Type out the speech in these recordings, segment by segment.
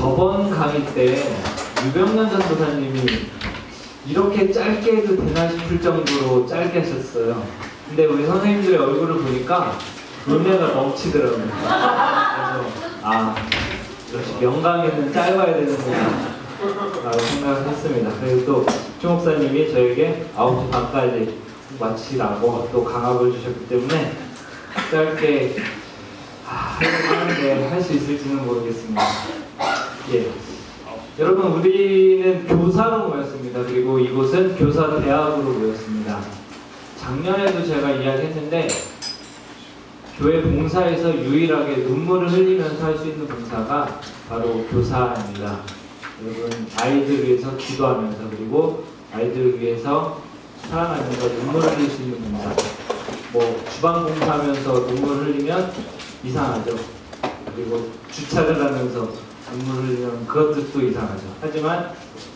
저번 강의 때 유병란 전도사님이 이렇게 짧게 해도 되나 싶을 정도로 짧게 하셨어요. 근데 우리 선생님들의 얼굴을 보니까 은혜가 넘치더라고요. 그래서 역시 명강에는 짧아야 되는구나 라고 생각을 했습니다. 그리고 또 최 목사님이 저에게 9시 반까지 마치라고 또 강압을 주셨기 때문에 짧게 하는데 할 수 있을지는 모르겠습니다. 예. 여러분, 우리는 교사로 모였습니다. 그리고 이곳은 교사대학으로 모였습니다. 작년에도 제가 이야기했는데 교회 봉사에서 유일하게 눈물을 흘리면서 할 수 있는 봉사가 바로 교사입니다. 여러분, 아이들 위해서 기도하면서 그리고 아이들 위해서 사랑하면서 눈물을 흘릴 수 있는 봉사. 뭐 주방 봉사하면서 눈물을 흘리면 이상하죠. 그리고 주차를 하면서 눈물을 흘리면 그것도 또 이상하죠. 하지만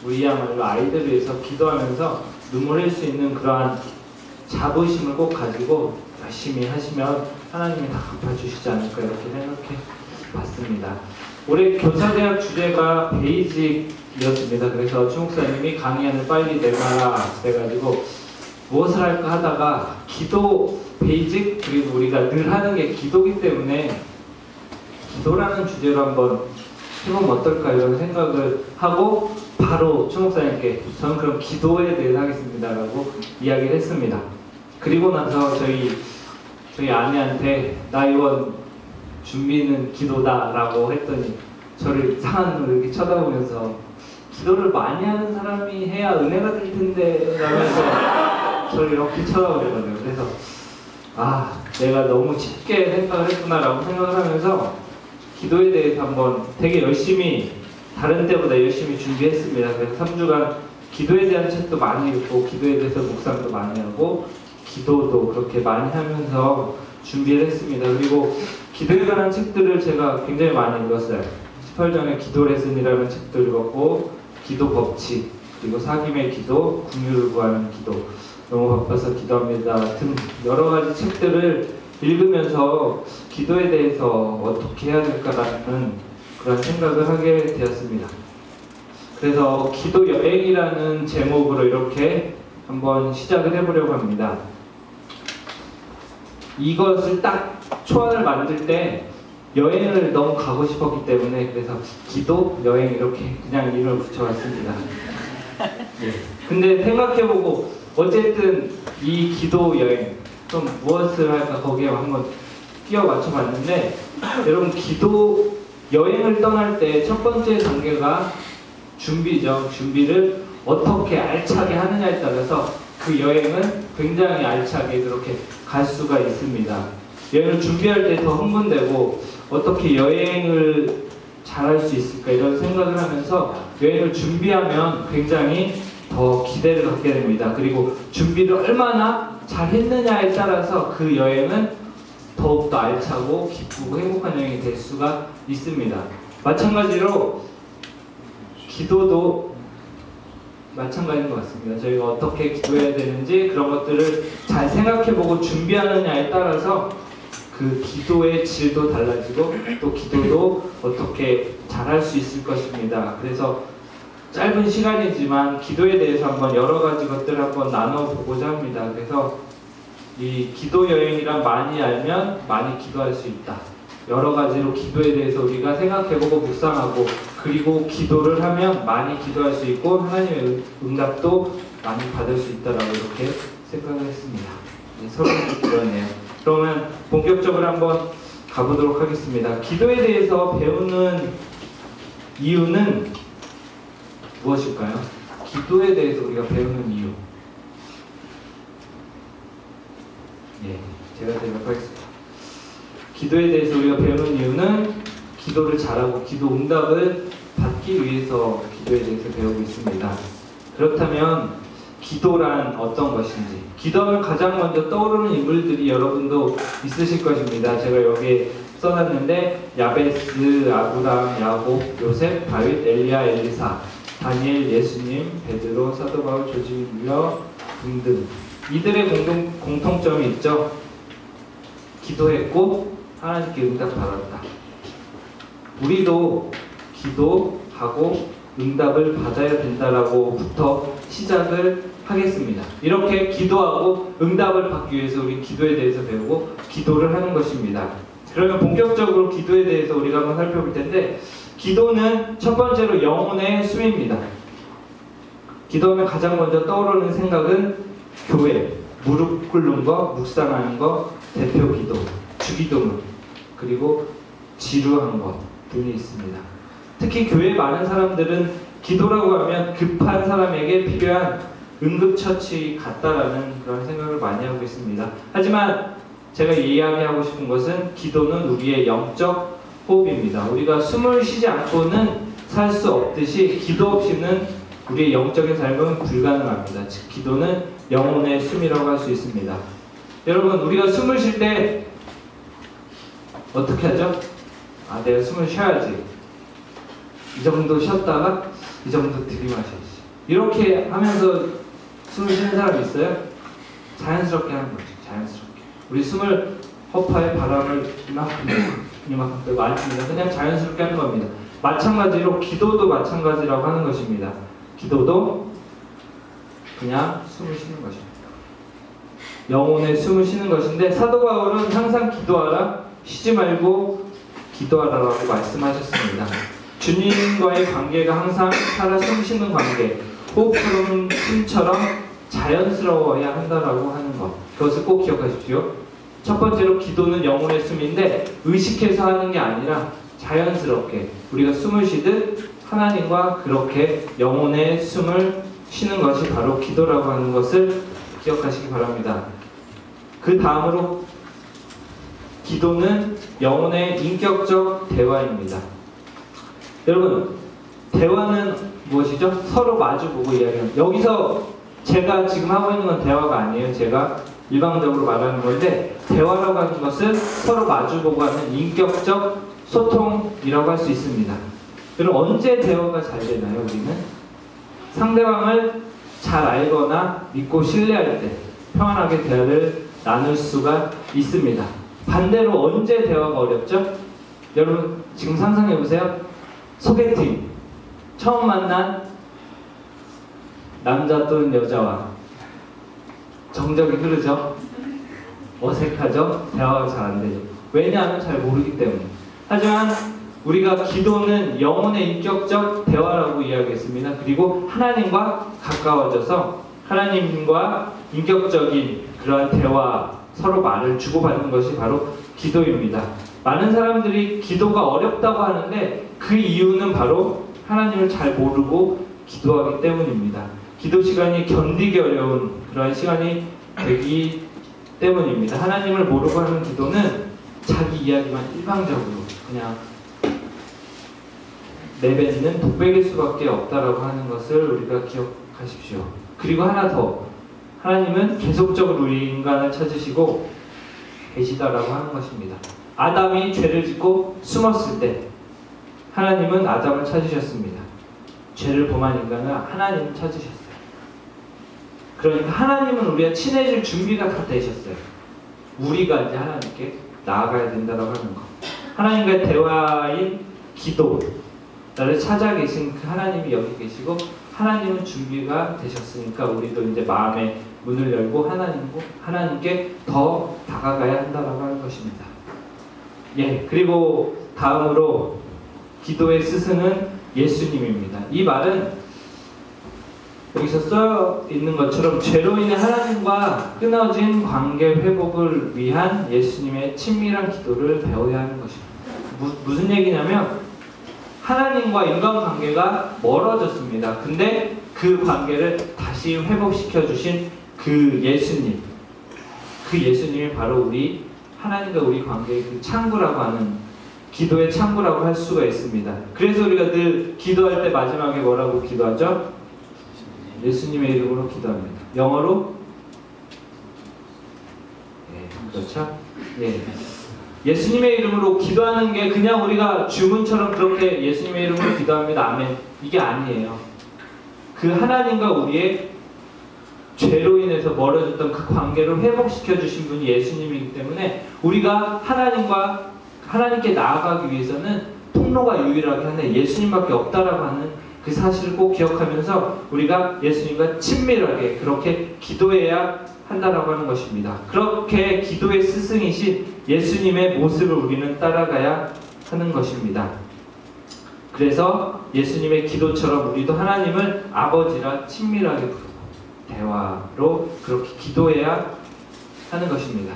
우리야말로 아이들 위해서 기도하면서 눈물 흘릴 수 있는 그러한 자부심을 꼭 가지고 열심히 하시면 하나님이 다 갚아주시지 않을까 이렇게 생각해 봤습니다. 올해 교사대학 주제가 베이직이었습니다. 그래서 최 목사님이 강의안을 빨리 내놔라 해가지고 무엇을 할까 하다가 기도 베이직, 그리고 우리가 늘 하는 게 기도기 때문에 기도라는 주제로 한번 해보면 어떨까 이런 생각을 하고 바로 최 목사님께 저는 그럼 기도에 대해서 하겠습니다 라고 이야기를 했습니다. 그리고 나서 저희 아내한테 나 이번 준비는 기도다 라고 했더니 저를 이상한 눈으로 이렇게 쳐다보면서 기도를 많이 하는 사람이 해야 은혜가 될 텐데 라면서 저를 이렇게 쳐다보거든요. 그래서 내가 너무 쉽게 생각을 했구나 라고 생각을 하면서 기도에 대해서 한번 되게 열심히 다른 때보다 열심히 준비했습니다. 그래서 3주간 기도에 대한 책도 많이 읽고 기도에 대해서 묵상도 많이 하고 기도도 그렇게 많이 하면서 준비를 했습니다. 그리고 기도에 관한 책들을 제가 굉장히 많이 읽었어요. 18전의 기도 레슨이라는 책도 읽었고 기도 법칙, 그리고 사김의 기도, 긍휼을 구하는 기도, 너무 바빠서 기도합니다 같은 여러 가지 책들을 읽으면서 기도에 대해서 어떻게 해야 될까라는 그런 생각을 하게 되었습니다. 그래서 기도 여행이라는 제목으로 이렇게 한번 시작을 해보려고 합니다. 이것을 딱 초안을 만들 때 여행을 너무 가고 싶었기 때문에 그래서 기도 여행 이렇게 그냥 이름을 붙여봤습니다. 예. 근데 생각해보고 어쨌든 이 기도 여행 좀 무엇을 할까 거기에 한번 끼워 맞춰봤는데 여러분, 기도 여행을 떠날 때 첫 번째 단계가 준비죠. 준비를 어떻게 알차게 하느냐에 따라서 그 여행은 굉장히 알차게 그렇게 갈 수가 있습니다. 여행을 준비할 때 더 흥분되고 어떻게 여행을 잘할 수 있을까 이런 생각을 하면서 여행을 준비하면 굉장히 더 기대를 갖게 됩니다. 그리고 준비를 얼마나 잘 했느냐에 따라서 그 여행은 더욱더 알차고 기쁘고 행복한 여행이 될 수가 있습니다. 마찬가지로 기도도 마찬가지인 것 같습니다. 저희가 어떻게 기도해야 되는지 그런 것들을 잘 생각해보고 준비하느냐에 따라서 그 기도의 질도 달라지고 또 기도도 어떻게 잘할 수 있을 것입니다. 그래서 짧은 시간이지만 기도에 대해서 한번 여러 가지 것들을 한번 나눠보고자 합니다. 그래서 이 기도 여행이란 많이 알면 많이 기도할 수 있다. 여러 가지로 기도에 대해서 우리가 생각해보고 묵상하고 그리고 기도를 하면 많이 기도할 수 있고 하나님의 응답도 많이 받을 수 있다라고 이렇게 생각을 했습니다. 서로 그러네요. 그러면 본격적으로 한번 가보도록 하겠습니다. 기도에 대해서 배우는 이유는 무엇일까요? 기도에 대해서 우리가 배우는 이유. 제가 대답하겠습니다. 기도에 대해서 우리가 배우는 이유는 기도를 잘하고 기도 응답을 받기 위해서 기도에 대해서 배우고 있습니다. 그렇다면 기도란 어떤 것인지, 기도하면 가장 먼저 떠오르는 인물들이 여러분도 있으실 것입니다. 제가 여기에 써놨는데 야베스, 아브람, 야곱, 요셉, 다윗, 엘리야, 엘리사, 다니엘, 예수님, 베드로, 사도 바울, 조지 뮬러 등등 이들의 공통점이 있죠. 기도했고 하나님께 응답받았다. 우리도 기도, 가고 응답을 받아야 된다라고부터 시작을 하겠습니다. 이렇게 기도하고 응답을 받기 위해서 우리 기도에 대해서 배우고 기도를 하는 것입니다. 그러면 본격적으로 기도에 대해서 우리가 한번 살펴볼 텐데, 기도는 첫 번째로 영혼의 숨입니다. 기도하면 가장 먼저 떠오르는 생각은 교회, 무릎 꿇는 거, 묵상하는 거, 대표 기도, 주기도문, 그리고 지루한 것 등이 있습니다. 특히 교회에 많은 사람들은 기도라고 하면 급한 사람에게 필요한 응급처치 같다라는 그런 생각을 많이 하고 있습니다. 하지만 제가 이야기하고 싶은 것은 기도는 우리의 영적 호흡입니다. 우리가 숨을 쉬지 않고는 살 수 없듯이 기도 없이는 우리의 영적인 삶은 불가능합니다. 즉 기도는 영혼의 숨이라고 할 수 있습니다. 여러분, 우리가 숨을 쉴 때 어떻게 하죠? 내가 숨을 쉬어야지. 이 정도 쉬었다가 이 정도 들이마셔야지. 이렇게 하면서 숨을 쉬는 사람이 있어요? 자연스럽게 하는 거죠. 자연스럽게. 우리 숨을 허파에 바람을 이만큼 빼고 아닙니다. 그냥 자연스럽게 하는 겁니다. 마찬가지로 기도도 마찬가지라고 하는 것입니다. 기도도 그냥 숨을 쉬는 것입니다. 영혼의 숨을 쉬는 것인데, 사도 바울은 항상 기도하라, 쉬지 말고 기도하라라고 말씀하셨습니다. 주님과의 관계가 항상 살아 숨쉬는 관계, 호흡처럼 숨처럼 자연스러워야 한다라고 하는 것, 그것을 꼭 기억하십시오. 첫 번째로 기도는 영혼의 숨인데 의식해서 하는 게 아니라 자연스럽게 우리가 숨을 쉬듯 하나님과 그렇게 영혼의 숨을 쉬는 것이 바로 기도라고 하는 것을 기억하시기 바랍니다. 그 다음으로 기도는 영혼의 인격적 대화입니다. 여러분, 대화는 무엇이죠? 서로 마주보고 이야기하는. 여기서 제가 지금 하고 있는 건 대화가 아니에요. 제가 일방적으로 말하는 건데, 대화라고 하는 것은 서로 마주보고 하는 인격적 소통이라고 할 수 있습니다. 그럼 언제 대화가 잘 되나요? 우리는 상대방을 잘 알거나 믿고 신뢰할 때 평안하게 대화를 나눌 수가 있습니다. 반대로 언제 대화가 어렵죠? 여러분 지금 상상해보세요. 소개팅, 처음 만난 남자 또는 여자와 정적이 흐르죠. 어색하죠. 대화가 잘 안 되죠. 왜냐하면 잘 모르기 때문에. 하지만 우리가 기도는 영혼의 인격적 대화라고 이야기했습니다. 그리고 하나님과 가까워져서 하나님과 인격적인 그러한 대화, 서로 말을 주고받는 것이 바로 기도입니다. 많은 사람들이 기도가 어렵다고 하는데 그 이유는 바로 하나님을 잘 모르고 기도하기 때문입니다. 기도 시간이 견디기 어려운 그러한 시간이 되기 때문입니다. 하나님을 모르고 하는 기도는 자기 이야기만 일방적으로 그냥 내뱉는 독백일 수밖에 없다라고 하는 것을 우리가 기억하십시오. 그리고 하나 더, 하나님은 계속적으로 우리 인간을 찾으시고 계시다라고 하는 것입니다. 아담이 죄를 짓고 숨었을 때 하나님은 아담을 찾으셨습니다. 죄를 범한 인간을 하나님은 찾으셨어요. 그러니까 하나님은 우리가 친해질 준비가 다 되셨어요. 우리가 이제 하나님께 나아가야 된다고 하는 것. 하나님과의 대화인 기도, 나를 찾아 계신 그 하나님이 여기 계시고 하나님은 준비가 되셨으니까 우리도 이제 마음의 문을 열고 하나님께 더 다가가야 한다고 하는 것입니다. 예, 그리고 다음으로 기도의 스승은 예수님입니다. 이 말은 여기서 써 있는 것처럼 죄로 인해 하나님과 끊어진 관계 회복을 위한 예수님의 친밀한 기도를 배워야 하는 것입니다. 무슨 얘기냐면 하나님과 인간관계가 멀어졌습니다. 근데 그 관계를 다시 회복시켜 주신 그 예수님이 바로 우리 하나님과 우리 관계의 그 창구라고 하는, 기도의 창구라고 할 수가 있습니다. 그래서 우리가 늘 기도할 때 마지막에 뭐라고 기도하죠? 예수님의 이름으로 기도합니다. 영어로? 네, 그렇죠? 예. 예수님의 이름으로 기도하는 게 그냥 우리가 주문처럼 그렇게 예수님의 이름으로 기도합니다. 아멘. 이게 아니에요. 그 하나님과 우리의 죄로 인해서 멀어졌던 그 관계를 회복시켜 주신 분이 예수님이기 때문에 우리가 하나님께 나아가기 위해서는 통로가 유일하게 하나님 예수님밖에 없다라고 하는 그 사실을 꼭 기억하면서 우리가 예수님과 친밀하게 그렇게 기도해야 한다라고 하는 것입니다. 그렇게 기도의 스승이신 예수님의 모습을 우리는 따라가야 하는 것입니다. 그래서 예수님의 기도처럼 우리도 하나님을 아버지라 친밀하게 부르고 대화로 그렇게 기도해야 하는 것입니다.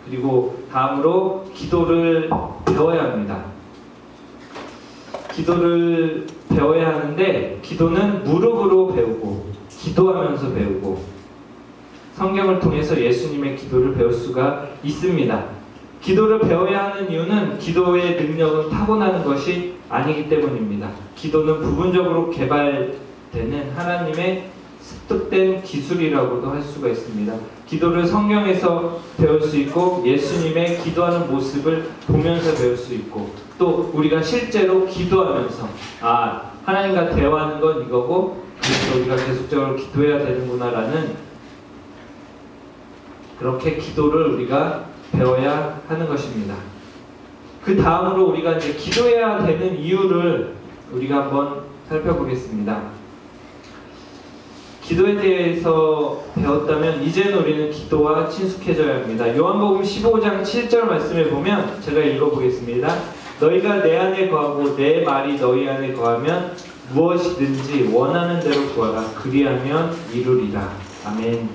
그리고 다음으로 기도를 배워야 합니다. 기도를 배워야 하는데 기도는 무릎으로 배우고 기도하면서 배우고 성경을 통해서 예수님의 기도를 배울 수가 있습니다. 기도를 배워야 하는 이유는 기도의 능력은 타고나는 것이 아니기 때문입니다. 기도는 부분적으로 개발되는 하나님의 습득된 기술이라고도 할 수가 있습니다. 기도를 성경에서 배울 수 있고 예수님의 기도하는 모습을 보면서 배울 수 있고 또 우리가 실제로 기도하면서 하나님과 대화하는 건 이거고 그래서 우리가 계속적으로 기도해야 되는구나 라는 그렇게 기도를 우리가 배워야 하는 것입니다. 그 다음으로 우리가 이제 기도해야 되는 이유를 우리가 한번 살펴보겠습니다. 기도에 대해서 배웠다면 이제는 우리는 기도와 친숙해져야 합니다. 요한복음 15장 7절 말씀에 보면 제가 읽어보겠습니다. 너희가 내 안에 거하고 내 말이 너희 안에 거하면 무엇이든지 원하는 대로 구하라. 그리하면 이루리라. 아멘.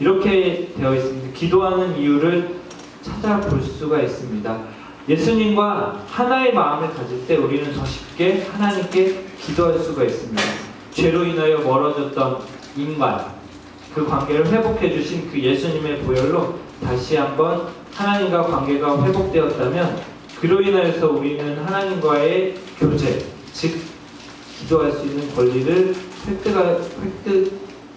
이렇게 되어 있습니다. 기도하는 이유를 찾아볼 수가 있습니다. 예수님과 하나의 마음을 가질 때 우리는 더 쉽게 하나님께 기도할 수가 있습니다. 죄로 인하여 멀어졌던 인간, 그 관계를 회복해 주신 그 예수님의 보혈로 다시 한번 하나님과 관계가 회복되었다면 그로 인하여서 우리는 하나님과의 교제, 즉 기도할 수 있는 권리를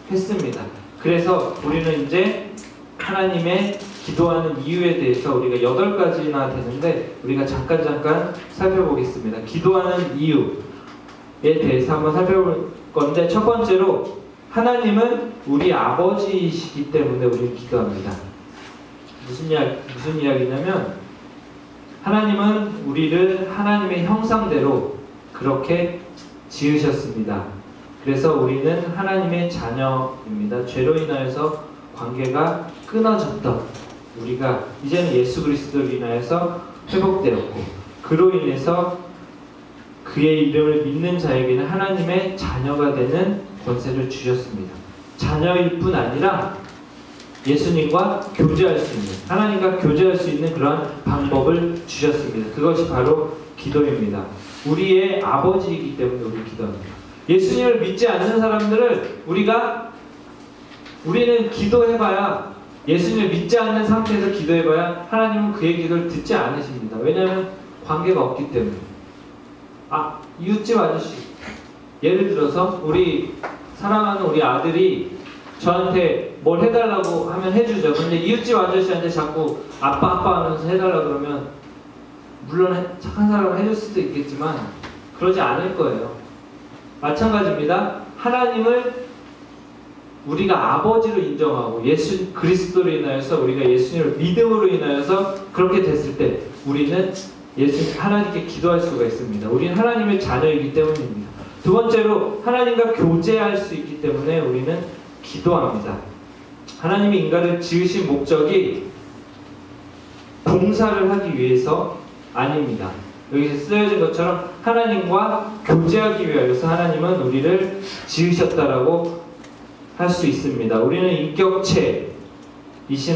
획득했습니다. 그래서 우리는 이제 하나님의 기도하는 이유에 대해서 우리가 8가지나 되는데 우리가 잠깐 살펴보겠습니다. 기도하는 이유에 대해서 한번 살펴볼 건데 첫 번째로 하나님은 우리 아버지이시기 때문에 우리는 기도합니다. 무슨 이야기냐면 하나님은 우리를 하나님의 형상대로 그렇게 지으셨습니다. 그래서 우리는 하나님의 자녀입니다. 죄로 인하여서 관계가 끊어졌던 우리가 이제는 예수 그리스도로 인하여서 회복되었고 그로 인해서 그의 이름을 믿는 자에게는 하나님의 자녀가 되는 권세를 주셨습니다. 자녀일 뿐 아니라 예수님과 교제할 수 있는, 하나님과 교제할 수 있는 그러한 방법을 주셨습니다. 그것이 바로 기도입니다. 우리의 아버지이기 때문에 우리 기도합니다. 예수님을 믿지 않는 사람들을 우리는 기도해봐야, 예수님을 믿지 않는 상태에서 기도해봐야 하나님은 그의 기도를 듣지 않으십니다. 왜냐하면 관계가 없기 때문에. 이웃집 아저씨, 예를 들어서 우리 사랑하는 우리 아들이 저한테 뭘 해달라고 하면 해주죠. 근데 이웃집 아저씨한테 자꾸 아빠 하면서 해달라고 그러면 물론 착한 사람은 해줄 수도 있겠지만 그러지 않을 거예요. 마찬가지입니다. 하나님을 우리가 아버지로 인정하고 예수 그리스도로 인하여서 우리가 예수님을 믿음으로 인하여서 그렇게 됐을 때 우리는 하나님께 기도할 수가 있습니다. 우리는 하나님의 자녀이기 때문입니다. 두 번째로 하나님과 교제할 수 있기 때문에 우리는 기도합니다. 하나님이 인간을 지으신 목적이 봉사를 하기 위해서 아닙니다. 여기서 쓰여진 것처럼 하나님과 교제하기 위하여서 하나님은 우리를 지으셨다라고 할 수 있습니다. 우리는 인격체이신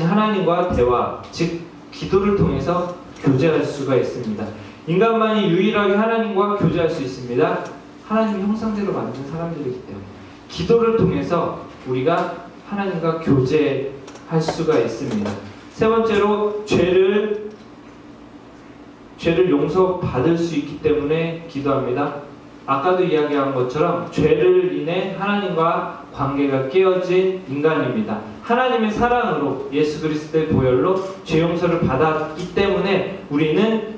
하나님과 대화, 즉 기도를 통해서 교제할 수가 있습니다. 인간만이 유일하게 하나님과 교제할 수 있습니다. 하나님의 형상대로 만든 사람들이기 때문에 기도를 통해서 우리가 하나님과 교제할 수가 있습니다. 세 번째로 죄를 용서받을 수 있기 때문에 기도합니다. 아까도 이야기한 것처럼 죄를 인해 하나님과 관계가 깨어진 인간입니다. 하나님의 사랑으로 예수 그리스도의 보혈로 죄 용서를 받았기 때문에 우리는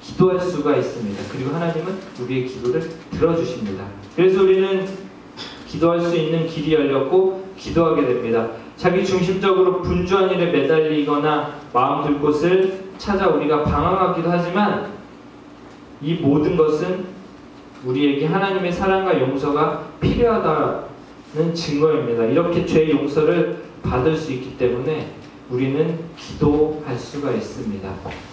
기도할 수가 있습니다. 그리고 하나님은 우리의 기도를 들어주십니다. 그래서 우리는 기도할 수 있는 길이 열렸고 기도하게 됩니다. 자기 중심적으로 분주한 일에 매달리거나 마음 둘 곳을 찾아 우리가 방황하기도 하지만 이 모든 것은 우리에게 하나님의 사랑과 용서가 필요하다는 증거입니다. 이렇게 죄 용서를 받을 수 있기 때문에 우리는 기도할 수가 있습니다.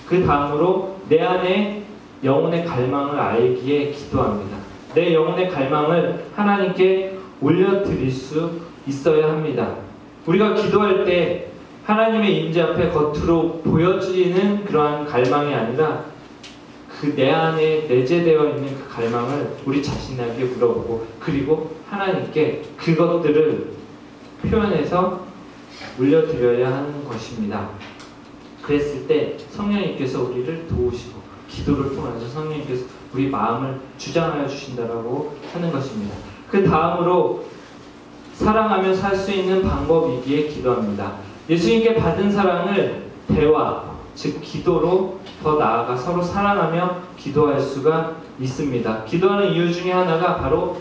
그 다음으로 내 안에 영혼의 갈망을 알기에 기도합니다. 내 영혼의 갈망을 하나님께 올려드릴 수 있어야 합니다. 우리가 기도할 때 하나님의 임재 앞에 겉으로 보여지는 그러한 갈망이 아니라 그 내 안에 내재되어 있는 그 갈망을 우리 자신에게 물어보고 그리고 하나님께 그것들을 표현해서 올려드려야 하는 것입니다. 그랬을 때 성령님께서 우리를 도우시고 기도를 통해서 성령님께서 우리 마음을 주장하여 주신다라고 하는 것입니다. 그 다음으로 사랑하며 살 수 있는 방법이기에 기도합니다. 예수님께 받은 사랑을 대화, 즉 기도로 더 나아가 서로 사랑하며 기도할 수가 있습니다. 기도하는 이유 중에 하나가 바로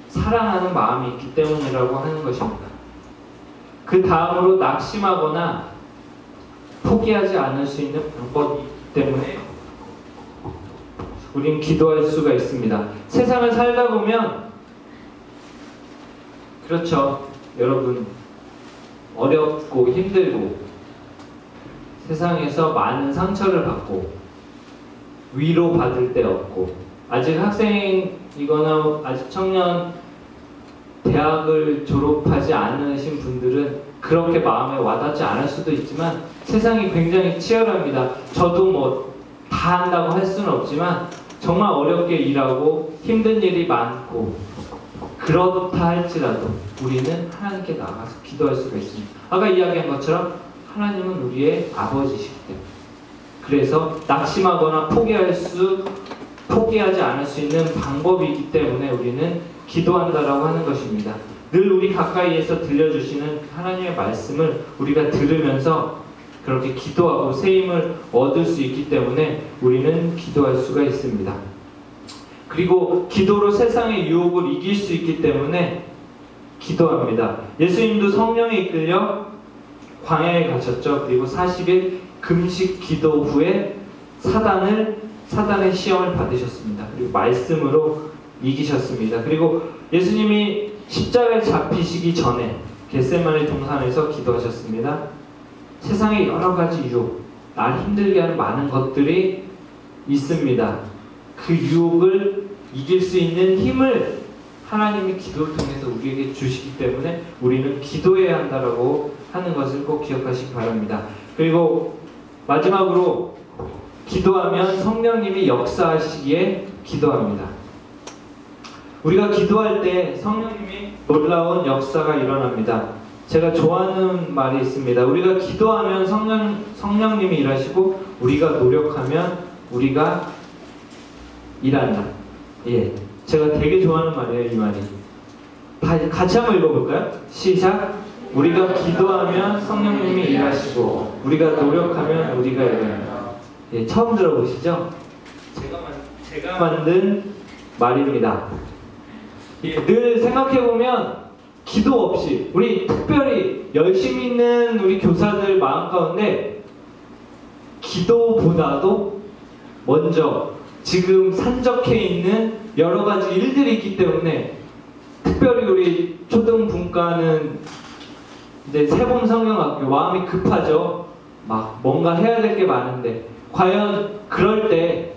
사랑하는 마음이 있기 때문이라고 하는 것입니다. 그 다음으로 낙심하거나 포기하지 않을 수 있는 방법이기 때문에 우린 기도할 수가 있습니다. 세상을 살다 보면 그렇죠. 여러분 어렵고 힘들고 세상에서 많은 상처를 받고 위로받을 데 없고 아직 학생이거나 아직 청년 대학을 졸업하지 않으신 분들은 그렇게 마음에 와닿지 않을 수도 있지만 세상이 굉장히 치열합니다. 저도 뭐 다 한다고 할 수는 없지만 정말 어렵게 일하고 힘든 일이 많고 그렇다 할지라도 우리는 하나님께 나가서 기도할 수가 있습니다. 아까 이야기한 것처럼 하나님은 우리의 아버지시기 때문에 그래서 낙심하거나 포기하지 않을 수 있는 방법이기 때문에 우리는 기도한다라고 하는 것입니다. 늘 우리 가까이에서 들려주시는 하나님의 말씀을 우리가 들으면서 그렇게 기도하고 새힘을 얻을 수 있기 때문에 우리는 기도할 수가 있습니다. 그리고 기도로 세상의 유혹을 이길 수 있기 때문에 기도합니다. 예수님도 성령에 이끌려 광야에 가셨죠. 그리고 40일 금식 기도 후에 사단의 시험을 받으셨습니다. 그리고 말씀으로 이기셨습니다. 그리고 예수님이 십자가에 잡히시기 전에 겟세마네 동산에서 기도하셨습니다. 세상에 여러 가지 유혹, 날 힘들게 하는 많은 것들이 있습니다. 그 유혹을 이길 수 있는 힘을 하나님이 기도를 통해서 우리에게 주시기 때문에 우리는 기도해야 한다라고 하는 것을 꼭 기억하시기 바랍니다. 그리고 마지막으로 기도하면 성령님이 역사하시기에 기도합니다. 우리가 기도할 때 성령님이 놀라운 역사가 일어납니다. 제가 좋아하는 말이 있습니다. 우리가 기도하면 성령님이 일하시고 우리가 노력하면 우리가 일한다. 예, 제가 되게 좋아하는 말이에요. 이 말이. 같이 한번 읽어볼까요? 시작. 우리가 기도하면 성령님이 일하시고 우리가 노력하면 우리가 일한다. 예, 처음 들어보시죠? 제가 만든 말입니다. 예, 늘 생각해보면 기도 없이 우리 특별히 열심히 있는 우리 교사들 마음 가운데 기도보다도 먼저 지금 산적해 있는 여러 가지 일들이 있기 때문에 특별히 우리 초등분과는 이제 세범 성경학교 마음이 급하죠. 막 뭔가 해야 될 게 많은데 과연 그럴 때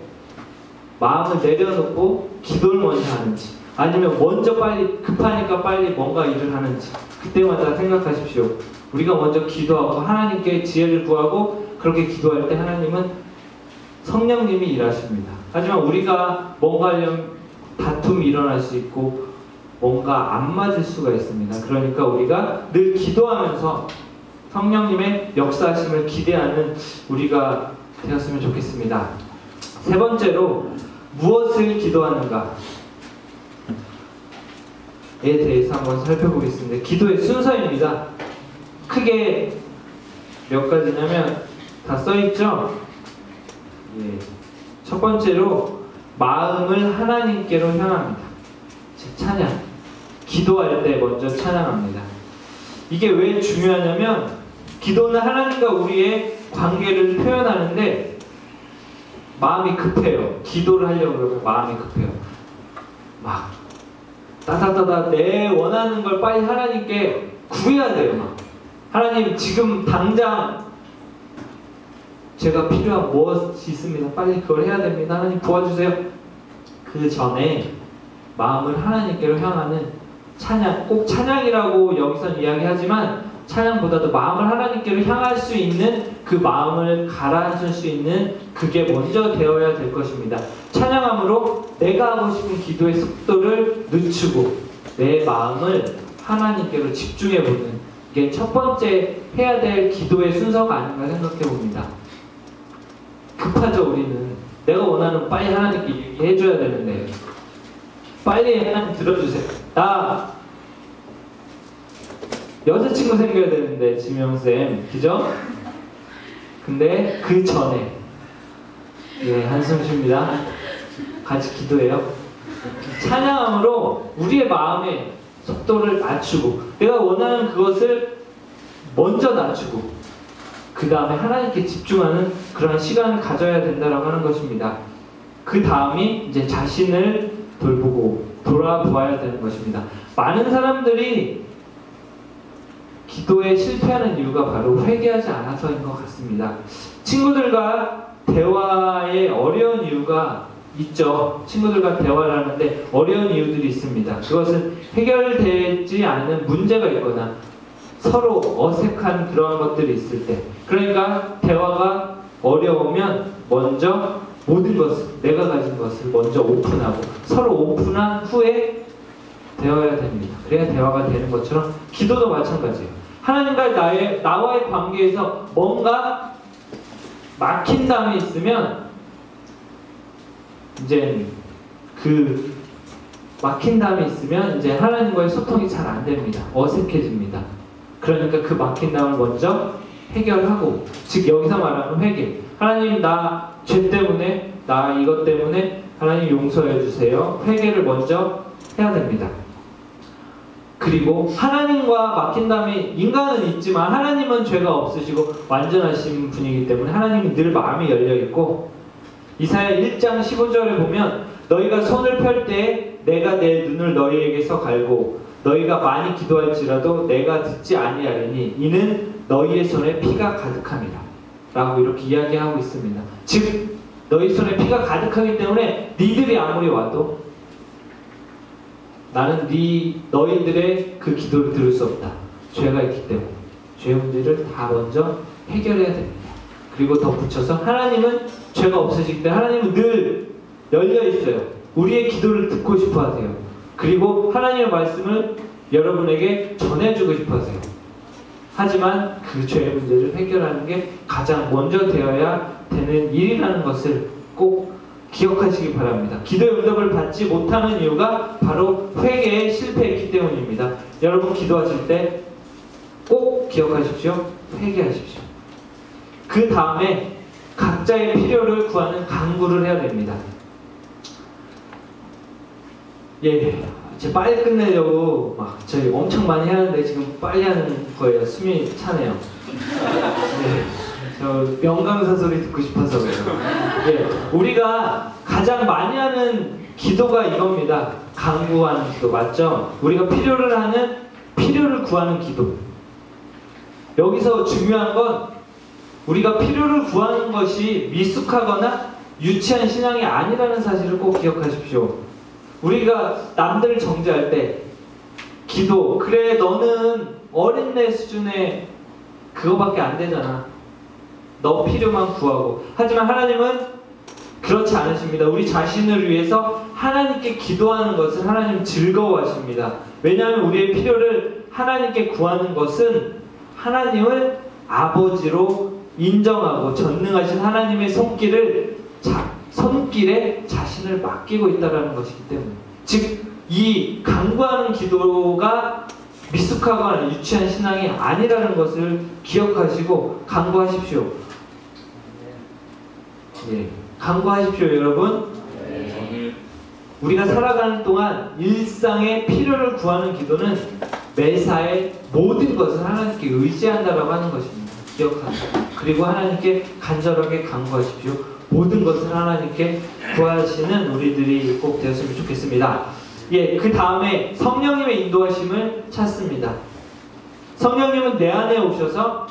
마음을 내려놓고 기도를 먼저 하는지 아니면 먼저 빨리 급하니까 빨리 뭔가 일을 하는지 그때마다 생각하십시오. 우리가 먼저 기도하고 하나님께 지혜를 구하고 그렇게 기도할 때 하나님은 성령님이 일하십니다. 하지만 우리가 뭔가 하려면 다툼이 일어날 수 있고 뭔가 안 맞을 수가 있습니다. 그러니까 우리가 늘 기도하면서 성령님의 역사하심을 기대하는 우리가 되었으면 좋겠습니다. 세 번째로 무엇을 기도하는가? 에 대해서 한번 살펴보겠습니다. 기도의 순서입니다. 크게 몇 가지냐면 다 써있죠? 예. 첫 번째로 마음을 하나님께로 향합니다. 즉 찬양. 기도할 때 먼저 찬양합니다. 이게 왜 중요하냐면 기도는 하나님과 우리의 관계를 표현하는데 마음이 급해요. 기도를 하려고 그러면 마음이 급해요. 막 따다다다 내 원하는 걸 빨리 하나님께 구해야 돼요. 막 하나님 지금 당장 제가 필요한 무엇이 있습니다. 빨리 그걸 해야 됩니다. 하나님 도와주세요. 그 전에 마음을 하나님께로 향하는 찬양, 꼭 찬양이라고 여기선 이야기하지만 찬양보다도 마음을 하나님께로 향할 수 있는 그 마음을 가라앉힐 수 있는 그게 먼저 되어야 될 것입니다. 찬양함으로 내가 하고 싶은 기도의 속도를 늦추고 내 마음을 하나님께로 집중해보는 게 첫 번째 해야 될 기도의 순서가 아닌가 생각해 봅니다. 급하죠. 우리는 내가 원하는 빨리 하나님께 얘기해줘야 되는데 빨리 하나님 들어주세요. 나 여자친구 생겨야 되는데 지명쌤 그죠? 근데 그 전에 한숨 쉽니다. 같이 기도해요. 찬양함으로 우리의 마음의 속도를 낮추고 내가 원하는 그것을 먼저 낮추고 그 다음에 하나님께 집중하는 그런 시간을 가져야 된다라고 하는 것입니다. 그 다음이 이제 자신을 돌보고 돌아보아야 되는 것입니다. 많은 사람들이 기도에 실패하는 이유가 바로 회개하지 않아서인 것 같습니다. 친구들과 대화에 어려운 이유가 있죠. 친구들과 대화를 하는데 어려운 이유들이 있습니다. 그것은 해결되지 않는 문제가 있거나 서로 어색한 그런 것들이 있을 때, 그러니까 대화가 어려우면 먼저 모든 것을, 내가 가진 것을 먼저 오픈하고 서로 오픈한 후에 되어야 됩니다. 그래야 대화가 되는 것처럼 기도도 마찬가지예요. 하나님과 나와의 관계에서 뭔가 막힌 담이 있으면 이제 막힌 담이 있으면 이제 하나님과의 소통이 잘 안 됩니다. 어색해집니다. 그러니까 그 막힌 담을 먼저 해결하고, 즉 여기서 말하는 회개. 하나님 나 죄 때문에, 나 이것 때문에 하나님 용서해 주세요. 회개를 먼저 해야 됩니다. 그리고 하나님과 막힌 담이, 인간은 있지만 하나님은 죄가 없으시고 완전하신 분이기 때문에 하나님은 늘 마음이 열려있고, 이사야 1장 15절에 보면 너희가 손을 펼 때 내가 내 눈을 너희에게서 갈고 너희가 많이 기도할지라도 내가 듣지 아니하리니 이는 너희의 손에 피가 가득함이라 라고 이렇게 이야기하고 있습니다. 즉 너희 손에 피가 가득하기 때문에 니들이 아무리 와도 나는 너희들의 그 기도를 들을 수 없다. 죄가 있기 때문에 죄 문제를 다 먼저 해결해야 됩니다. 그리고 덧붙여서 하나님은 죄가 없으시기 때문에 하나님은 늘 열려있어요. 우리의 기도를 듣고 싶어 하세요. 그리고 하나님의 말씀을 여러분에게 전해주고 싶어 하세요. 하지만 그 죄의 문제를 해결하는 게 가장 먼저 되어야 되는 일이라는 것을 꼭 기억하시기 바랍니다. 기도의 응답을 받지 못하는 이유가 바로 회개에 실패했기 때문입니다. 여러분 기도하실 때 꼭 기억하십시오. 회개하십시오. 그 다음에 각자의 필요를 구하는 간구를 해야 됩니다. 이제 빨리 끝내려고 막 저희 엄청 많이 하는데 지금 빨리 하는 거예요. 숨이 차네요. 저 명강사 소리 듣고 싶어서 그래요. 우리가 가장 많이 하는 기도가 이겁니다. 간구하는 기도 맞죠? 우리가 필요를 구하는 기도. 여기서 중요한 건 우리가 필요를 구하는 것이 미숙하거나 유치한 신앙이 아니라는 사실을 꼭 기억하십시오. 우리가 남들을 정죄할 때 기도, 그래 너는 어린애 수준의 그거밖에 안 되잖아. 너 필요만 구하고. 하지만 하나님은 그렇지 않으십니다. 우리 자신을 위해서 하나님께 기도하는 것을 하나님 즐거워하십니다. 왜냐하면 우리의 필요를 하나님께 구하는 것은 하나님을 아버지로 인정하고 전능하신 하나님의 손길에 자신을 맡기고 있다는 것이기 때문에, 즉 이 간구하는 기도가 미숙하거나 유치한 신앙이 아니라는 것을 기억하시고 간구하십시오. 간구하십시오 여러분. 우리가 살아가는 동안 일상의 필요를 구하는 기도는 매사에 모든 것을 하나님께 의지한다라고 하는 것입니다. 기억하세요. 그리고 하나님께 간절하게 간구하십시오. 모든 것을 하나님께 구하시는 우리들이 꼭 되었으면 좋겠습니다. 예, 그 다음에 성령님의 인도하심을 찾습니다. 성령님은 내 안에 오셔서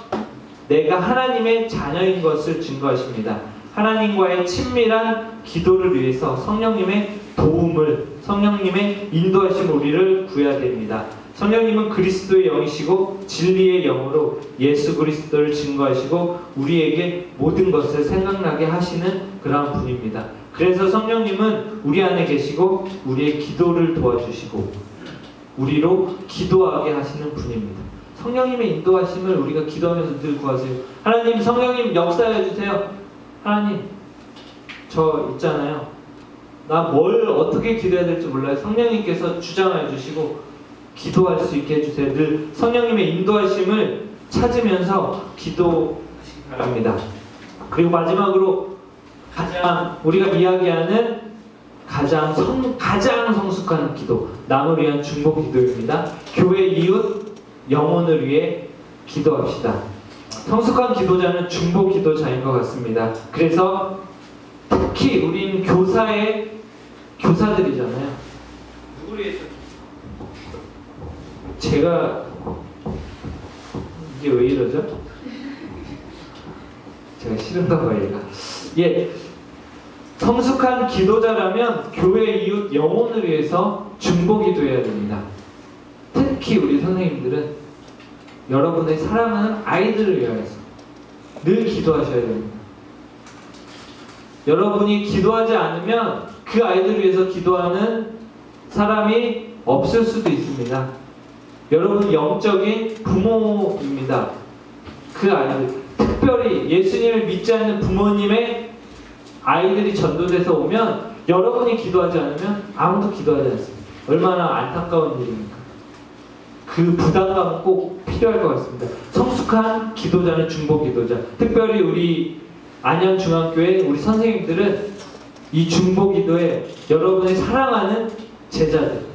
내가 하나님의 자녀인 것을 증거하십니다. 하나님과의 친밀한 기도를 위해서 성령님의 도움을, 성령님의 인도하심을 우리를 구해야 됩니다. 성령님은 그리스도의 영이시고 진리의 영으로 예수 그리스도를 증거하시고 우리에게 모든 것을 생각나게 하시는 그러한 분입니다. 그래서 성령님은 우리 안에 계시고 우리의 기도를 도와주시고 우리로 기도하게 하시는 분입니다. 성령님의 인도하심을 우리가 기도하면서 늘 구하세요. 하나님, 성령님 역사해 주세요. 하나님, 저 있잖아요. 나 뭘 어떻게 기도해야 될지 몰라요. 성령님께서 주장해 주시고 기도할 수 있게 해주세요. 늘 성령님의 인도하심을 찾으면서 기도하시기 바랍니다. 그리고 마지막으로 가장 우리가 이야기하는 가장 성숙한 기도, 남을 위한 중보 기도입니다. 교회 이웃 영혼을 위해 기도합시다. 성숙한 기도자는 중보 기도자인 것 같습니다. 그래서 특히 우리는 교사들이잖아요. 누구를 위해서? 제가 이게 왜 이러죠? 제가 싫은가 봐요, 얘가. 예, 성숙한 기도자라면 교회 이웃 영혼을 위해서 중보 기도해야 됩니다. 특히 우리 선생님들은 여러분의 사랑하는 아이들을 위해서 늘 기도하셔야 됩니다. 여러분이 기도하지 않으면 그 아이들을 위해서 기도하는 사람이 없을 수도 있습니다. 여러분 영적인 부모입니다. 그 아이들, 특별히 예수님을 믿지 않는 부모님의 아이들이 전도돼서 오면 여러분이 기도하지 않으면 아무도 기도하지 않습니다. 얼마나 안타까운 일입니까? 그 부담감은 꼭 필요할 것 같습니다. 성숙한 기도자는 중보 기도자. 특별히 우리 안양중앙교회 우리 선생님들은 이 중보 기도에 여러분의 사랑하는 제자들,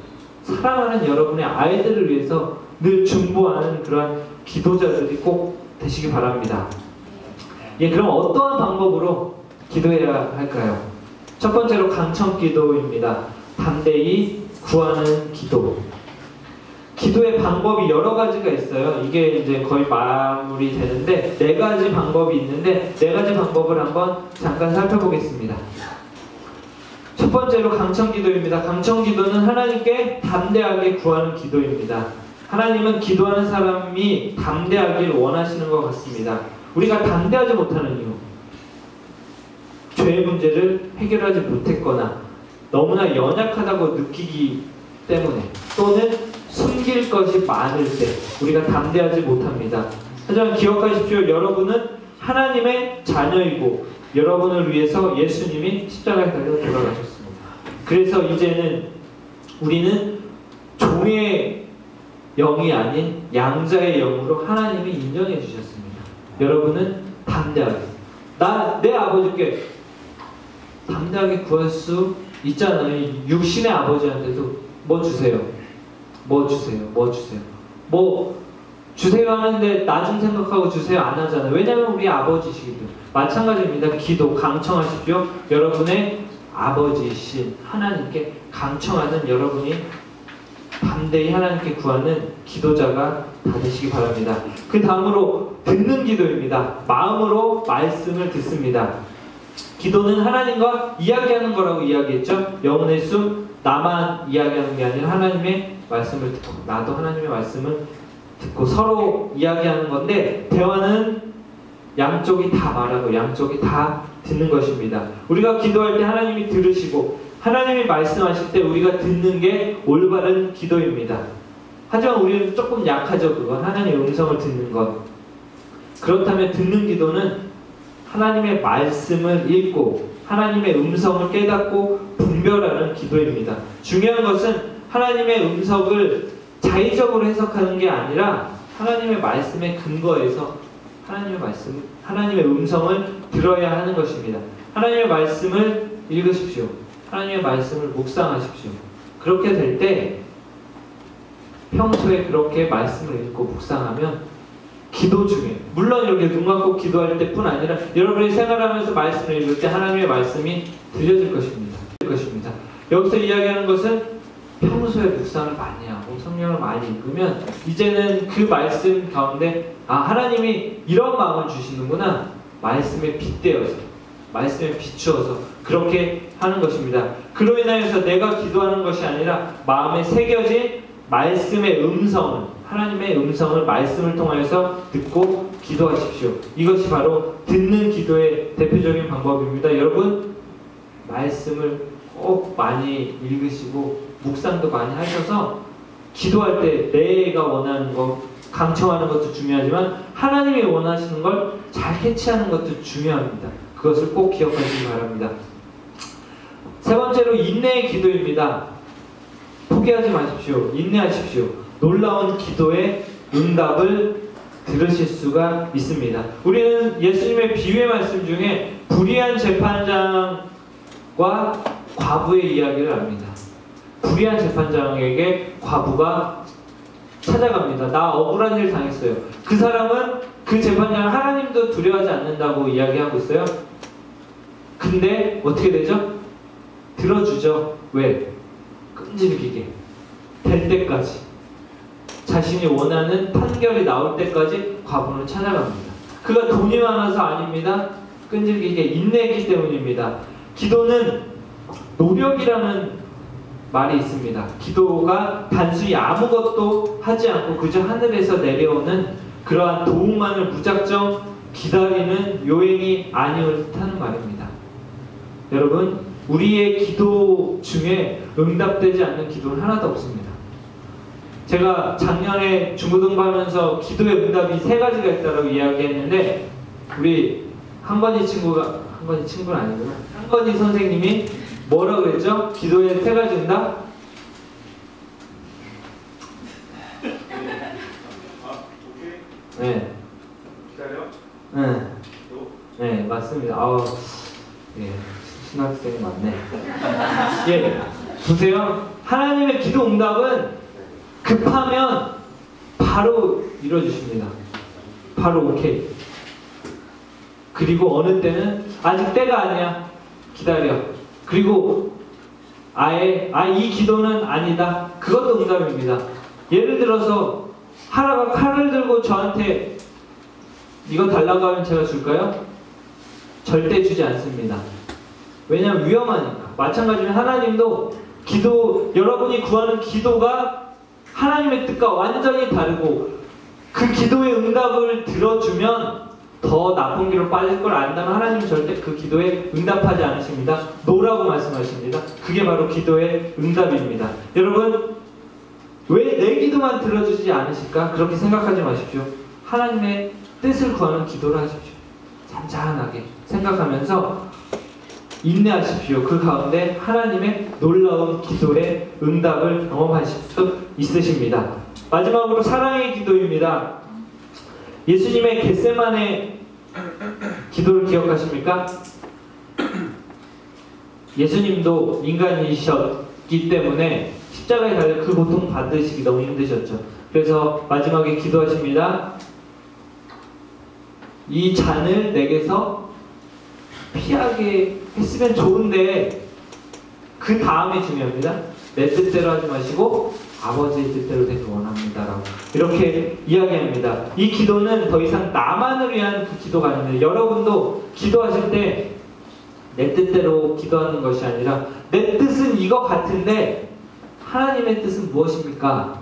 사랑하는 여러분의 아이들을 위해서 늘 중보하는 그런 기도자들이 꼭 되시기 바랍니다. 예, 그럼 어떠한 방법으로 기도해야 할까요? 첫 번째로 강청 기도입니다. 담대히 구하는 기도. 기도의 방법이 여러 가지가 있어요. 이게 이제 거의 마무리 되는데 4가지 방법이 있는데 4가지 방법을 한번 잠깐 살펴보겠습니다. 첫 번째로 강청 기도입니다. 강청 기도는 하나님께 담대하게 구하는 기도입니다. 하나님은 기도하는 사람이 담대하길 원하시는 것 같습니다. 우리가 담대하지 못하는 이유, 죄의 문제를 해결하지 못했거나 너무나 연약하다고 느끼기 때문에 또는 숨길 것이 많을 때 우리가 담대하지 못합니다. 하지만 기억하십시오. 여러분은 하나님의 자녀이고 여러분을 위해서 예수님이 십자가에 달려 돌아가셨습니다. 그래서 이제는 우리는 종의 영이 아닌 양자의 영으로 하나님이 인정해 주셨습니다. 여러분은 담대하게, 내 아버지께 담대하게 구할 수 있잖아요. 육신의 아버지한테도 뭐 주세요, 뭐 주세요, 뭐 주세요, 뭐 주세요 하는데 나 좀 생각하고 주세요 안 하잖아요. 왜냐하면 우리 아버지시기 때문에. 마찬가지입니다. 기도 강청하십시오. 여러분의 아버지이신 하나님께 강청하는 여러분이 담대히 하나님께 구하는 기도자가 다 되시기 바랍니다. 그 다음으로 듣는 기도입니다. 마음으로 말씀을 듣습니다. 기도는 하나님과 이야기하는 거라고 이야기했죠. 영혼의 숲, 나만 이야기하는 게 아니라 하나님의 말씀을 듣고 나도 하나님의 말씀을 듣고 서로 이야기하는 건데, 대화는 양쪽이 다 말하고 양쪽이 다 듣는 것입니다. 우리가 기도할 때 하나님이 들으시고 하나님이 말씀하실 때 우리가 듣는 게 올바른 기도입니다. 하지만 우리는 조금 약하죠. 그건 하나님의 음성을 듣는 것. 그렇다면 듣는 기도는 하나님의 말씀을 읽고 하나님의 음성을 깨닫고 분별하는 기도입니다. 중요한 것은 하나님의 음성을 자의적으로 해석하는 게 아니라 하나님의 말씀에 근거해서 하나님의 음성을 들어야 하는 것입니다. 하나님의 말씀을 읽으십시오. 하나님의 말씀을 묵상하십시오. 그렇게 될 때 평소에 그렇게 말씀을 읽고 묵상하면 기도 중에, 물론 이렇게 눈 감고 기도할 때뿐 아니라 여러분이 생활하면서 말씀을 읽을 때 하나님의 말씀이 들려질 것입니다. 여기서 이야기하는 것은 평소에 묵상을 많이 하고 성경을 많이 읽으면 이제는 그 말씀 가운데 하나님이 이런 마음을 주시는구나, 말씀에 빗대어서, 말씀에 비추어서 그렇게 하는 것입니다. 그로 인하여서 내가 기도하는 것이 아니라 마음에 새겨진 말씀의 음성을, 하나님의 음성을 말씀을 통하여서 듣고 기도하십시오. 이것이 바로 듣는 기도의 대표적인 방법입니다. 여러분, 말씀을 꼭 많이 읽으시고 묵상도 많이 하셔서 기도할 때 내가 원하는 것, 강청하는 것도 중요하지만 하나님이 원하시는 걸 잘 캐치하는 것도 중요합니다. 그것을 꼭 기억하시기 바랍니다. 세 번째로 인내의 기도입니다. 포기하지 마십시오. 인내하십시오. 놀라운 기도의 응답을 들으실 수가 있습니다. 우리는 예수님의 비유의 말씀 중에 불의한 재판장과 과부의 이야기를 압니다. 불의한 재판장에게 과부가 찾아갑니다. 나 억울한 일 당했어요. 그 사람은 그 재판장을 하나님도 두려워하지 않는다고 이야기하고 있어요. 근데 어떻게 되죠? 들어주죠. 왜? 끈질기게 될 때까지, 자신이 원하는 판결이 나올 때까지 과부는 찾아갑니다. 그가 돈이 많아서 아닙니다. 끈질기게 인내했기 때문입니다. 기도는 노력이라는 말이 있습니다. 기도가 단순히 아무것도 하지 않고 그저 하늘에서 내려오는 그러한 도움만을 무작정 기다리는 요행이 아니었다는 말입니다. 여러분, 우리의 기도 중에 응답되지 않는 기도는 하나도 없습니다. 제가 작년에 중고등부하면서 기도의 응답이 3가지가 있다고 이야기했는데, 우리 한건희 친구는 아니구나. 한건희 선생님이 뭐라고 그랬죠? 기도의 3가지 응답? 네. 기다려? 네. 네, 맞습니다. 예, 신학생이 많네. 예, 보세요. 하나님의 기도 응답은 급하면 바로 이루어주십니다. 바로 오케이. 그리고 어느 때는 아직 때가 아니야. 기다려. 그리고 아예 이 기도는 아니다. 그것도 응답입니다. 예를 들어서 하나가 칼을 들고 저한테 이거 달라고 하면 제가 줄까요? 절대 주지 않습니다. 왜냐하면 위험하니까. 마찬가지로 하나님도 여러분이 구하는 기도가 하나님의 뜻과 완전히 다르고 그 기도의 응답을 들어주면 더 나쁜 길로 빠질 걸 안다면 하나님 절대 그 기도에 응답하지 않으십니다. 노라고 말씀하십니다. 그게 바로 기도의 응답입니다. 여러분, 왜 내 기도만 들어주지 않으실까? 그렇게 생각하지 마십시오. 하나님의 뜻을 구하는 기도를 하십시오. 잔잔하게 생각하면서 인내하십시오. 그 가운데 하나님의 놀라운 기도의 응답을 경험하실 수 있으십니다. 마지막으로 사랑의 기도입니다. 예수님의 겟세마네 기도를 기억하십니까? 예수님도 인간이셨기 때문에 십자가에 달려 그 고통 받으시기 너무 힘드셨죠. 그래서 마지막에 기도하십니다. 이 잔을 내게서 피하게 했으면 좋은데, 그 다음에 중요합니다. 내 뜻대로 하지 마시고 아버지의 뜻대로 되길 원합니다 라고 이렇게 이야기합니다. 이 기도는 더 이상 나만을 위한 그 기도가 아닙니다. 여러분도 기도하실 때 내 뜻대로 기도하는 것이 아니라 내 뜻은 이거 같은데 하나님의 뜻은 무엇입니까?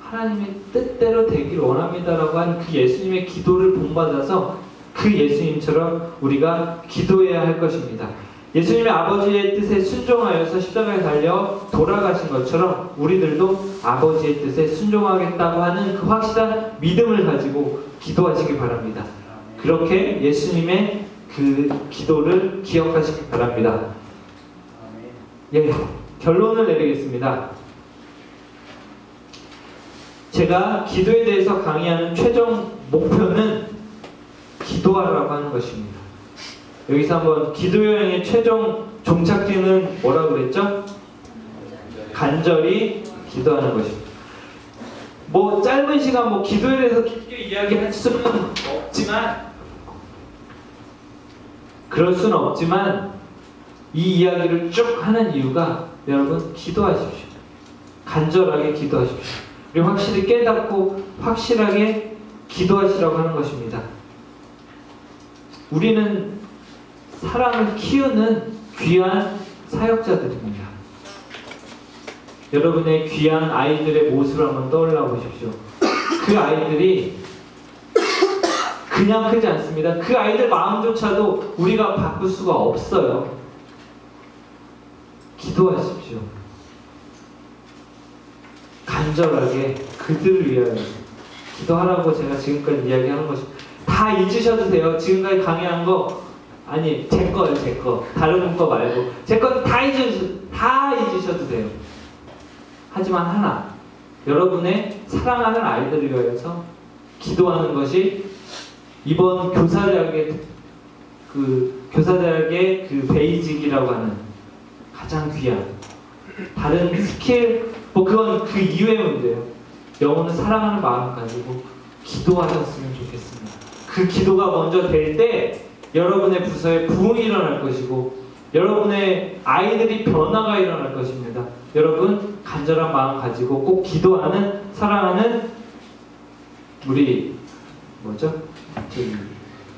하나님의 뜻대로 되길 원합니다 라고 하는 그 예수님의 기도를 본받아서 그 예수님처럼 우리가 기도해야 할 것입니다. 예수님의 아버지의 뜻에 순종하여서 십자가에 달려 돌아가신 것처럼 우리들도 아버지의 뜻에 순종하겠다고 하는 그 확실한 믿음을 가지고 기도하시기 바랍니다. 그렇게 예수님의 그 기도를 기억하시기 바랍니다. 예, 결론을 내리겠습니다. 제가 기도에 대해서 강의하는 최종 목표는 기도하라고 하는 것입니다. 여기서 한번 기도 여행의 최종 종착지는 뭐라고 그랬죠? 간절히 기도하는 것입니다. 뭐 짧은 시간 뭐 기도에 대해서 깊게 이야기할 수는 없지만 그럴 수는 없지만 이 이야기를 쭉 하는 이유가 여러분 기도하십시오. 간절하게 기도하십시오. 우리 확실히 깨닫고 확실하게 기도하시라고 하는 것입니다. 우리는 사랑을 키우는 귀한 사역자들입니다. 여러분의 귀한 아이들의 모습을 한번 떠올려 보십시오. 그 아이들이 그냥 크지 않습니다. 그 아이들 마음조차도 우리가 바꿀 수가 없어요. 기도하십시오. 간절하게 그들을 위하여 기도하라고 제가 지금까지 이야기하는 것이 다 잊으셔도 돼요. 지금까지 강의한 거 아니 제 거예요. 제 거. 다른 분 거 말고 제 거는 다 잊으셔도 돼요. 하지만 하나, 여러분의 사랑하는 아이들을 위해서 기도하는 것이 이번 교사대학의 그 베이직이라고 하는 가장 귀한 다른 스킬 뭐 그건 그 이외의 문제예요. 영혼을 사랑하는 마음 가지고 기도하셨으면 좋겠습니다. 그 기도가 먼저 될 때 여러분의 부서에 부흥이 일어날 것이고 여러분의 아이들이 변화가 일어날 것입니다. 여러분 간절한 마음 가지고 꼭 기도하는 사랑하는 우리 뭐죠?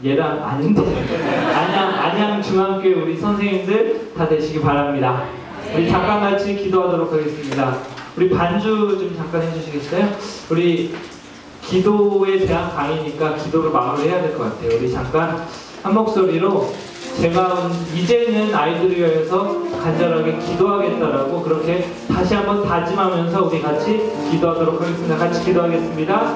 얘랑 안양 중앙교회 우리 선생님들 다 되시기 바랍니다. 우리 잠깐 같이 기도하도록 하겠습니다. 우리 반주 좀 잠깐 해주시겠어요? 우리 기도에 대한 강의니까 기도를 마무리해야 될 것 같아요. 우리 잠깐 한 목소리로 제가 이제는 아이들을 위해서 간절하게 기도하겠다라고 그렇게 다시 한번 다짐하면서 우리 같이 기도하도록 하겠습니다. 같이 기도하겠습니다.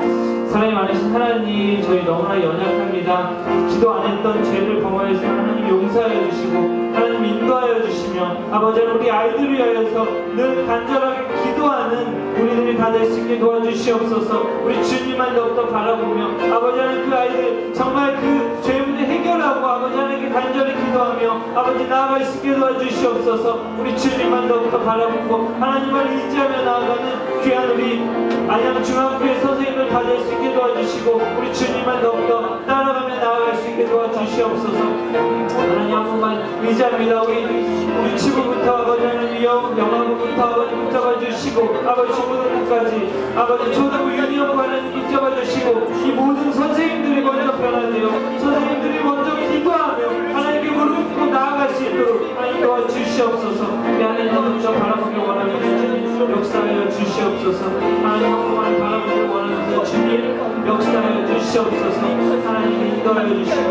사랑이 많으신 하나님, 저희 너무나 연약합니다. 기도 안 했던 죄를 범하여서 하나님 용서하여 주시고 하나님 인도하여 주시며 아버지 우리 아이들을 위하여서 늘 간절하게 기도하는 우리들이 다 될 수 있게 도와주시옵소서. 우리 주님만 더욱더 바라보며 아버지 하나님 그 아이들 정말 그 죄 문제 해결하고 아버지 하나님께 간절히 기도하며 아버지 나아갈 수 있게 도와주시옵소서. 우리 주님만 더욱더 바라보고 하나님을 의지하며 나아가는 귀한 우리 안양 중앙교회 선생님들 다 될 수 있게 도와주시고 우리 주님만 더욱더 따라가며 나아갈 수 있게 도와주시옵소서. 하나님 한 번만 의지합니다. 우리 치부부터 아버지 하나님 영화부부터 아버지 붙잡아 주시고 아버지 중고등부까지 아버지 초등부 유니온과는 붙잡아 주시고 이 모든 선생님들이 먼저 변화되어 선생님들이 먼저 기도하며 하나님께 무릎 꿇고 나아갈 수 있도록 하나님 도와주시옵소서. 우리 하나님 먼저 바라보기 원하는 주님 역사하여 주시옵소서. 하나님 한 번만 바라보기 원하는 주님 역사하여 주시옵소서. 하나님 인도하여 주시고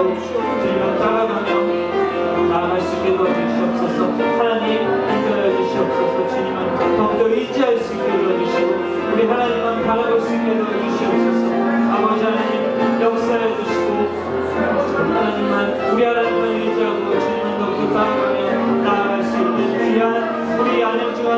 주님을 따라가며 나아갈 수 있게 도와주시옵소서. 하나님 인도하여 주시옵소서. 주님은 더욱더 의지할 수 있게 도와주시고 우리 하나님만 바라볼 수 있게 도와주시옵소서. 아버지 하나님 역사해 주시고 하나님만 우리 하나님만 의지하고 주님은 더욱더 따라가며 나아갈 수 있는 귀한 우리 안양중앙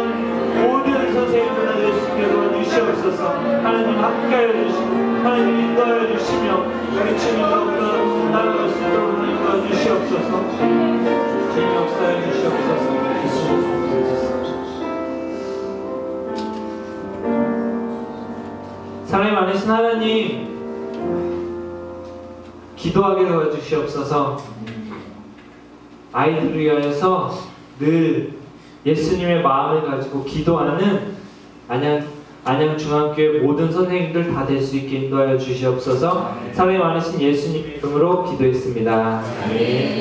모든 선생님들 될 수 있게 도와주시옵소서. 하나님 함께하여 주시고 하나님 인도하여 주시며 우리 주님 더욱더 나아갈 수 있도록 하나님 도와주시옵소서. 주님 역사해 주시옵소서. 사랑이 많으신 하나님 기도하게 도와주시옵소서. 아이들을 위하여서 늘 예수님의 마음을 가지고 기도하는 안양중앙교회 모든 선생님들 다 될 수 있게 인도하여 주시옵소서. 사랑이 많으신 예수님 이름으로 기도했습니다. 아멘.